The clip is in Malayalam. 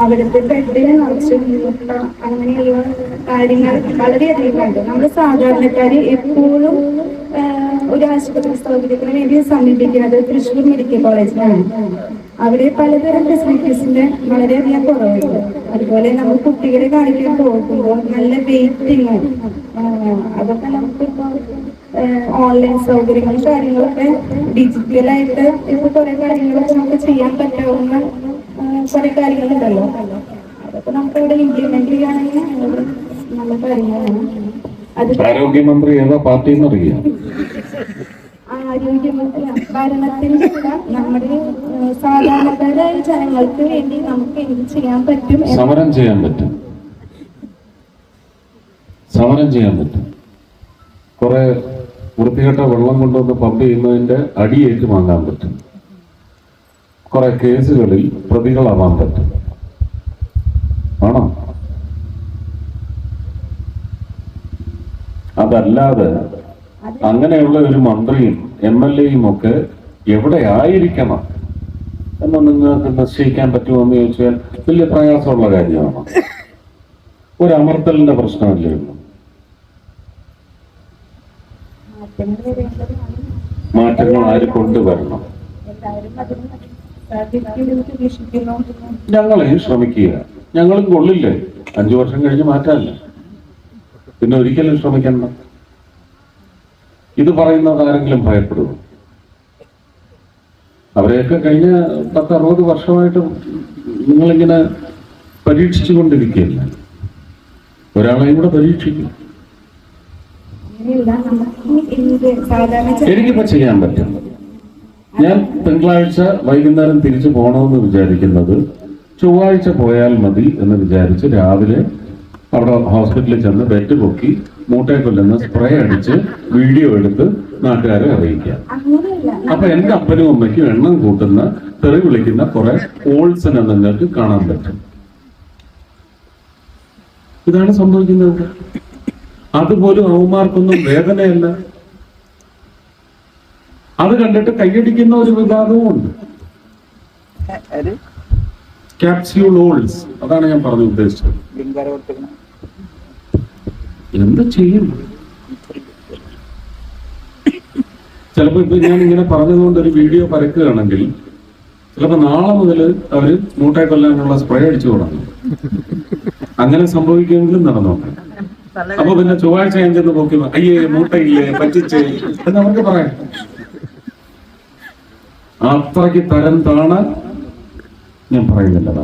അവിടുത്തെ ബെഡിന് നിറച്ച് മുട്ട അങ്ങനെയുള്ള കാര്യങ്ങൾ വളരെയധികം ഉണ്ട്. നമ്മൾ സാധാരണക്കാര് എപ്പോഴും ഒരു ആശുപത്രി സൗകര്യത്തിന് വേണ്ടി സമീപിക്കുന്നത് തൃശ്ശൂർ മെഡിക്കൽ കോളേജിലാണ്. അവിടെ പലതരം ഫെസിലിറ്റീസിന്റെ വളരെയധികം കുറവുണ്ട്. അതുപോലെ നമ്മൾ കുട്ടികളെ കാണിക്കാൻ പോകുമ്പോൾ നല്ല വെയിറ്റിങ്, അതൊക്കെ നമുക്കിപ്പോ ഓൺലൈൻ സൗകര്യങ്ങളും കാര്യങ്ങളൊക്കെ ഡിജിറ്റലായിട്ട് ഇപ്പൊ കുറെ കാര്യങ്ങളൊക്കെ നമുക്ക് ചെയ്യാൻ പറ്റാവുന്ന കുറെ കാര്യങ്ങളുണ്ടല്ലോ. അതൊക്കെ നമുക്ക് ഇവിടെ ഇംപ്ലിമെന്റ് ചെയ്യുകയാണെങ്കിൽ നല്ല കാര്യങ്ങളാണ്. ആരോഗ്യമന്ത്രി ഏതാ പാർട്ടി എന്നറിയാം? ആരോഗ്യമന്ത്രി ഭരണത്തിന്റെ നമ്മുടെ സാധാരണക്കാരായ ജനങ്ങൾക്ക് വേണ്ടി നമുക്ക് എന്ത് ചെയ്യാൻ പറ്റും? സമരം ചെയ്യാൻ പറ്റും. കുറെ വൃത്തികെട്ട വെള്ളം കൊണ്ടുവന്ന് പമ്പ് ചെയ്യുന്നതിന്റെ അടിയേറ്റ് വാങ്ങാൻ പറ്റും. കുറെ കേസുകളിൽ പ്രതികളാവാൻ പറ്റും. ആണോ? അതല്ലാതെ അങ്ങനെയുള്ള ഒരു മന്ത്രിയും MLA-യും ഒക്കെ എവിടെ ആയിരിക്കണം എന്ന് നിങ്ങൾക്ക് നിശ്ചയിക്കാൻ പറ്റുമോ എന്ന് ചോദിച്ചാൽ വലിയ പ്രയാസമുള്ള കാര്യമാണ്. ഒരു അമർത്തലിന്റെ പ്രശ്നമല്ലേ ഉള്ളൂ. മാറ്റങ്ങൾ ആര് കൊണ്ടുവരണം? ഞങ്ങളെയും ശ്രമിക്കുക. ഞങ്ങളും കൊള്ളില്ലേ, 5 വർഷം കഴിഞ്ഞ് മാറ്റാല്ലേ, പിന്നെ ഒരിക്കലും ശ്രമിക്കണ്ട. ഇത് പറയുന്നത് ആരെങ്കിലും ഭയപ്പെടുമോ? അവരെയൊക്കെ കഴിഞ്ഞ 10-60 വർഷമായിട്ട് നിങ്ങളിങ്ങനെ പരീക്ഷിച്ചു കൊണ്ടിരിക്കുകയല്ല. ഒരാളെയും കൂടെ പരീക്ഷിക്കും. എനിക്കിപ്പോ ചെയ്യാൻ പറ്റും. ഞാൻ തിങ്കളാഴ്ച വൈകുന്നേരം തിരിച്ചു പോകണമെന്ന് വിചാരിക്കുന്നത് ചൊവ്വാഴ്ച പോയാൽ മതി എന്ന് വിചാരിച്ച് രാവിലെ അവിടെ ഹോസ്പിറ്റലിൽ ചെന്ന് ബെഡ് പൊക്കി മൂട്ടയെ കൊല്ലുന്ന സ്പ്രേ അടിച്ച് വീഡിയോ എടുത്ത് നാട്ടുകാരെ അറിയിക്കാം. അപ്പൊ എന്റെ അപ്പനും അമ്മയ്ക്കും എണ്ണം കൂട്ടുന്ന തെറി വിളിക്കുന്ന കുറെ ഓൾസിനെ നിങ്ങൾക്ക് കാണാൻ പറ്റും. ഇതാണ് സംഭവിക്കുന്നത്. അതുപോലും അവന്മാർക്കൊന്നും വേദനയല്ല. അത് കണ്ടിട്ട് കൈയടിക്കുന്ന ഒരു വിഭാഗവും ഉണ്ട്. ക്യാപ്സ്യൂൾ ഓൾസ്, അതാണ് ഞാൻ പറഞ്ഞു ഉദ്ദേശിച്ചത്. എന്ത് ചെയ്യും? ചിലപ്പോ ഇപ്പൊ ഞാൻ ഇങ്ങനെ പറഞ്ഞതുകൊണ്ട് ഒരു വീഡിയോ പരക്കുകയാണെങ്കിൽ ചിലപ്പോ നാളെ മുതൽ അവര് മൂട്ടയെ കൊല്ലാനുള്ള സ്പ്രേ അടിച്ചു തുടങ്ങും. അങ്ങനെ സംഭവിക്കുമെങ്കിലും നടന്നോട്ടെ. അപ്പൊ പിന്നെ ചൊവ്വാഴ്ച ഞാൻ ചെന്ന് നോക്കി അയ്യേ മൂട്ടയില്ലേ പറ്റിച്ചേ എന്ന് നമുക്ക് പറയാം. അത്രയ്ക്ക് തരം താണാൻ ഞാൻ പറയുന്നില്ല.